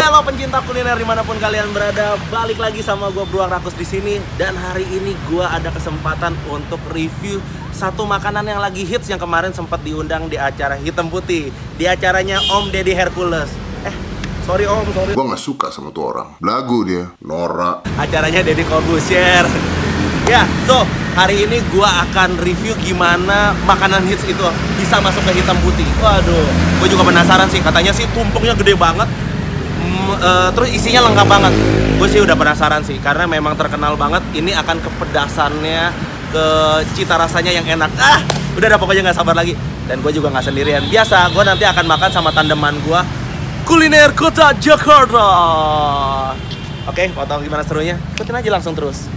Halo pencinta kuliner dimanapun kalian berada, balik lagi sama gue Bruang Rakus di sini. Dan hari ini gue ada kesempatan untuk review satu makanan yang lagi hits yang kemarin sempat diundang di acara Hitam Putih, di acaranya Om Deddy Hercules. Sorry Om, sorry. Gue gak suka sama tuh orang, belagu dia, norak. Acaranya Deddy Corbuzier. Ya, so hari ini gue akan review gimana makanan hits itu bisa masuk ke Hitam Putih. Waduh, gue juga penasaran sih. Katanya sih tumpengnya gede banget. Terus isinya lengkap banget. Gue sih udah penasaran sih, karena memang terkenal banget. Ini akan kepedasannya, ke cita rasanya yang enak. Udah dah, pokoknya nggak sabar lagi. Dan gue juga nggak sendirian. Biasa, gue nanti akan makan sama tandeman gue, kuliner kota Jakarta. Oke, mau tahu gimana serunya? Ikutin aja langsung terus.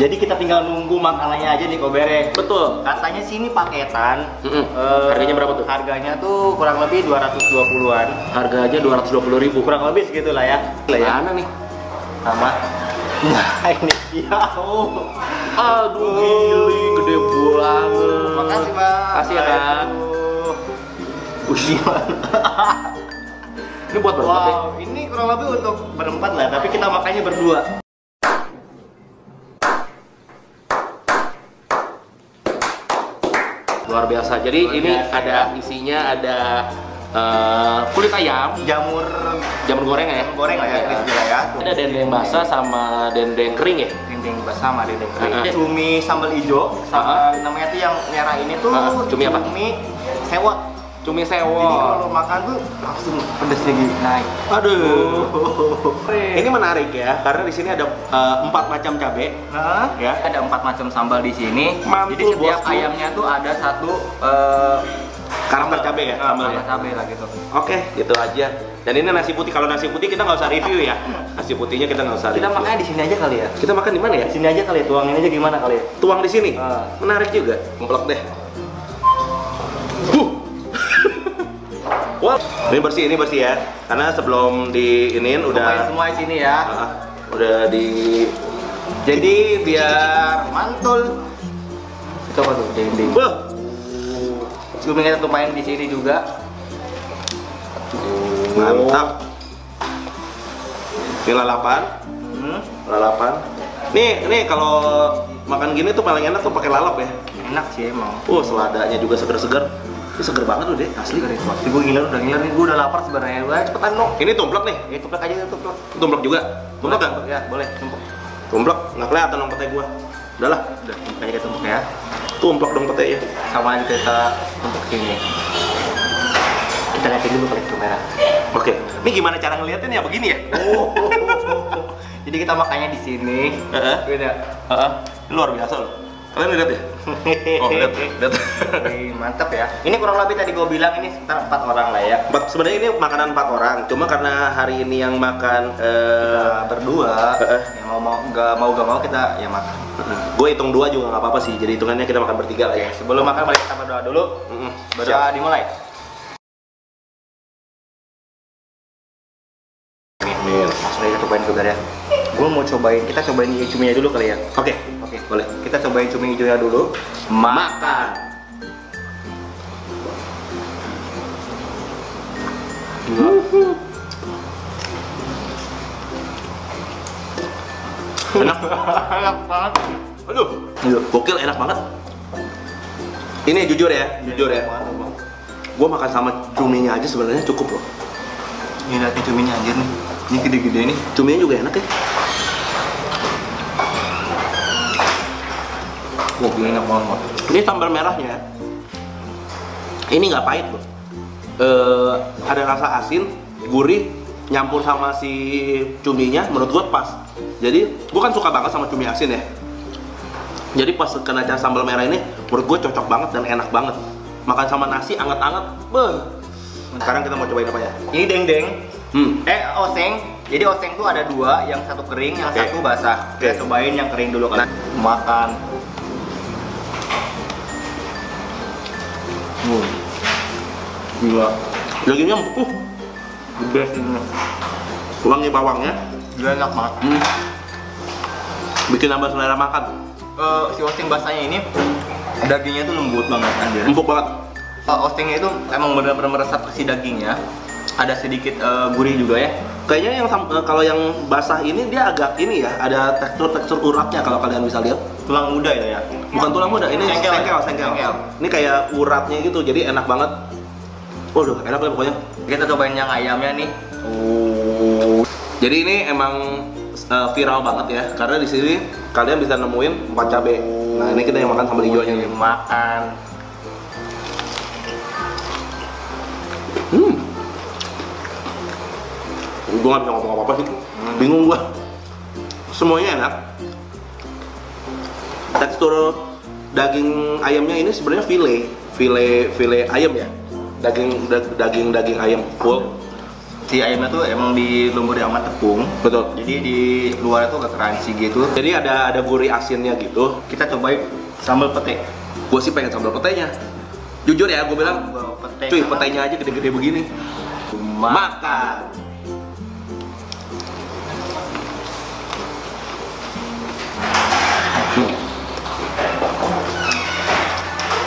Jadi kita tinggal nunggu makanannya aja nih Kobere. Betul. Katanya sih ini paketan. Harganya berapa tuh? Harganya tuh kurang lebih 220-an. Harga aja 220.000. Kurang lebih segitu lah ya. Mana nih? Sama. Nah ini dia. Aduh, gili, gede banget. Makasih Bang. Makasih ya Kang. Ini buat berempat deh. Wow, ini kurang lebih untuk berempat lah, tapi kita makannya berdua. Luar biasa. Jadi Luar ini biasa, ada isinya, ada kulit ayam, Jamur goreng ya. goreng lah ya, crispy lah ya. Ada dendeng basah sama dendeng kering ya. Dendeng basah sama dendeng kering. Cumi sambal hijau sama namanya tuh yang merah ini tuh cumi apa? Cumi sewot. Cumi Jadi sewot. kalau makan tuh langsung pedesnya gitu naik. Aduh. Ini menarik ya, karena di sini ada 4 macam cabai. Nah, Ya. ada 4 macam sambal di sini. Mantul, Jadi setiap bosku. ayamnya tuh ada satu Karakter cabai ya, sambalnya. karakter cabai lah gitu. Oke, gitu aja. Dan ini nasi putih. Kalau nasi putih kita nggak usah review ya. Nasi putihnya kita nggak usah Kita review. makannya di sini aja kali ya. Kita makan di mana ya? Di sini aja kali ya, tuangin aja gimana kali ya. Tuang di sini. Menarik juga. Ngplok deh. Wah, ini bersih ya. Karena sebelum diinin Cobain udah semua di sini ya. udah di. Jadi biar mantul. Itu apa tuh? Dendeng. Wah, Cumi kita tumpahin di sini juga. mantap. Ini lalapan. Lalapan. Nih kalau makan gini tuh paling enak tuh pakai lalap ya. Enak sih emang. Seladanya juga seger-seger. Ini seger banget loh deh, asli. Gue udah ngiler nih, gue udah lapar sebenarnya. Udah cepetan dong. Ini tumplek nih. Ya tumpuk aja tumpuk. Tumplek juga. Tumplek kan? Ya boleh tumpuk. Tumplek, nggak kelihatan dong pete gua. Udahlah, Udah tumpuk aja tumpuk ya. tumplek dong pete ya. Sama aja kita tumpuk sini. Kita liatin dulu paling kamera. Oke, ini gimana cara ngeliatin ya? Begini ya? Jadi kita makannya di sini. Beda. Luar biasa loh. Kalian lihat ya? Oh, lihat. Wih, mantap ya. Ini kurang lebih tadi gue bilang ini sekitar 4 orang lah ya. Sebenarnya ini makanan 4 orang. Cuma karena hari ini yang makan Kita berdua. Ya gak mau kita ya makan. gue hitung 2 juga nggak apa-apa sih. Jadi hitungannya kita makan bertiga lah ya. Sebelum makan mari kita berdoa dulu. Berdoa dimulai. Amin. Langsung aja cobain juga ya. Gue mau cobain, kita cobain cuminya dulu kali ya. Oke, Boleh. Kita cobain cumi hijaunya dulu. makan. Enak. Enak banget. Aduh, gokil, enak banget. Ini jujur ya. Gue makan sama cuminya aja sebenarnya cukup loh. Ini lihat nih cuminya anjir nih. Ini gede-gede nih. Cuminya juga enak ya. Wah, ini enak banget. Ini sambal merahnya. Ini nggak pahit loh. Ada rasa asin, gurih, nyampur sama si cuminya. Menurut gue pas. Jadi, gue kan suka banget sama cumi asin ya. Jadi pas kena sambal merah ini, menurut gue cocok banget dan enak banget. Makan sama nasi anget-anget, beuh. Sekarang kita mau cobain apa ya? Ini dendeng. Hmm. Oseng. Jadi oseng tuh ada dua, yang satu kering, yang satu basah. Kita cobain yang kering dulu kan. Makan. Gila. Dagingnya empuk. The best ini. Wangi bawangnya. Gila enak banget. Bikin nambah selera makan. Si oseng basahnya ini dagingnya tuh lembut banget anjir. Empuk banget. Osengnya itu emang benar-benar meresap ke si dagingnya. Ada sedikit gurih juga ya. Kayaknya yang kalau yang basah ini dia agak ini ya, ada tekstur uratnya kalau kalian bisa lihat. Tulang muda itu ya. Bukan tulang muda, ini sengkel. Ini kayak uratnya gitu, jadi enak banget. Waduh, enak lah pokoknya. Kita cobain yang ayamnya nih. Jadi ini emang viral banget ya, karena di sini kalian bisa nemuin 4 cabai. Nah, ini kita yang makan sambal hijaunya nih. Makan. Gue gak bisa ngomong apa-apa sih, bingung gue. Semuanya enak. Tekstur daging ayamnya ini sebenarnya file ayam ya. Daging ayam full. Si ayamnya tuh emang dilumuri sama tepung. Betul. Jadi di luar itu agak crunchy gitu. Jadi ada gurih asinnya gitu. Kita cobain sambal pete. Gue sih pengen sambal petenya. Jujur ya, gue bilang, cuy, petenya aja gede-gede begini. Makan.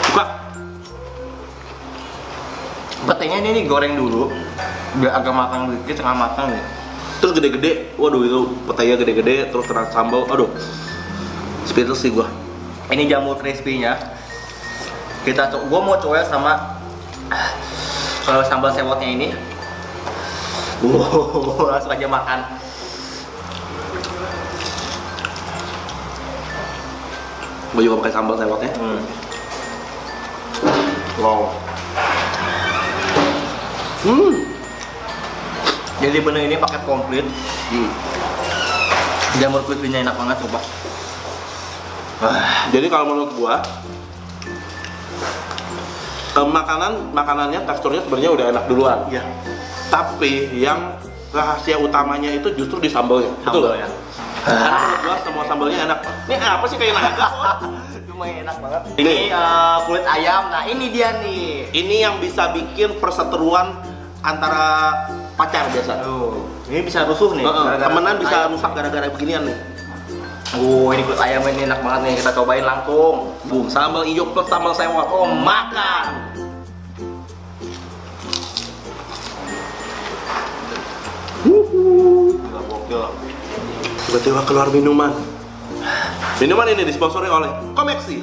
Suka. Petenya ini goreng dulu. Biar agak matang dikit, setengah matang nih. Terus gede-gede. Waduh, itu petenya gede-gede, terus kena sambal. Aduh. Speechless sih gua. Ini jamur crispy-nya. Gua mau coba sama sambal sewotnya ini. Langsung aja makan. Gua juga pakai sambal sewotnya. Wow. Jadi bener ini paket komplit. Jamur crispy-nya enak banget, coba. Jadi kalau menurut gua makanannya teksturnya sebenarnya udah enak duluan. Iya. Tapi yang rahasia utamanya itu justru di sambalnya. Betul ya. Karena menurut gua semua sambalnya enak. Ini apa sih kayak naga? Cuma enak banget. Ini kulit ayam. Nah, ini dia nih. Ini yang bisa bikin perseteruan antara pacar biasa. Ini bisa rusuh nih. Temenan bisa rusak gara-gara beginian nih. Ini kulit ayam ini enak banget nih. Kita cobain langsung. Boom, sambal hijau plus sambal sewot. Makan. Gila gokil. Tiba-tiba keluar minuman. Minuman ini disponsori oleh Komeksi.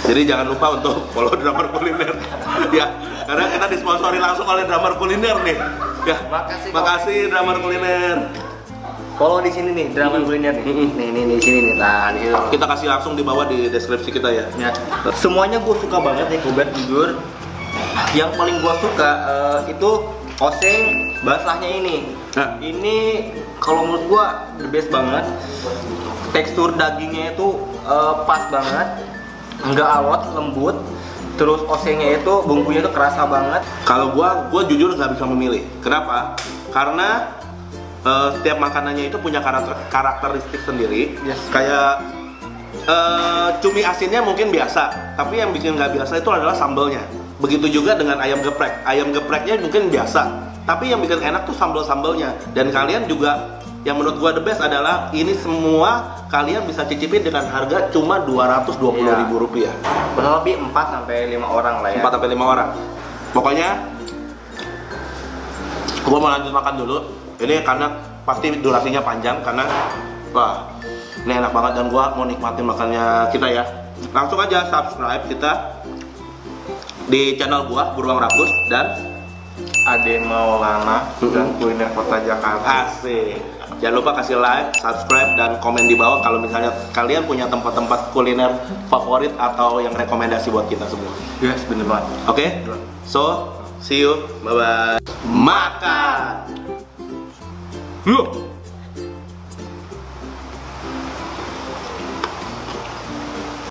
Jadi jangan lupa untuk follow Drummer Kuliner. Ya, karena kita disponsori langsung oleh Drummer Kuliner nih. Ya, makasih Drummer Kuliner. Follow di sini nih, Drummer Kuliner nih. Nih di sini nih. Nah, di situ. Kita kasih langsung di bawah di deskripsi kita ya. Semuanya gue suka banget nih, Kubat, jujur. Yang paling gue suka itu oseng basahnya ini. Nah. Ini kalau menurut gue the best banget. Tekstur dagingnya itu pas banget, nggak alot, lembut. Terus osengnya itu bumbunya itu kerasa banget. Kalau gua jujur nggak bisa memilih. Kenapa? Karena setiap makanannya itu punya karakteristik sendiri. Yes. Kayak cumi asinnya mungkin biasa, tapi yang bikin nggak biasa itu adalah sambalnya. Begitu juga dengan ayam geprek. Ayam gepreknya mungkin biasa, tapi yang bikin enak tuh sambal-sambalnya. Dan kalian juga, yang menurut gua the best adalah ini semua kalian bisa cicipin dengan harga cuma Rp220.000. Kurang lebih 4-5 orang lah ya. 4-5 orang. Pokoknya gua mau lanjut makan dulu. Ini karena pasti durasinya panjang karena wah, ini enak banget dan gua mau nikmatin makannya kita ya. Langsung aja subscribe kita di channel gua Beruang Rakus dan Ade Maulana dan Kuliner Kota Jakarta. Asik. Jangan lupa kasih like, subscribe, dan komen di bawah kalau misalnya kalian punya tempat-tempat kuliner favorit atau yang rekomendasi buat kita semua. Yes, bener banget. Oke? So, see you. Bye-bye. Makan! Loh!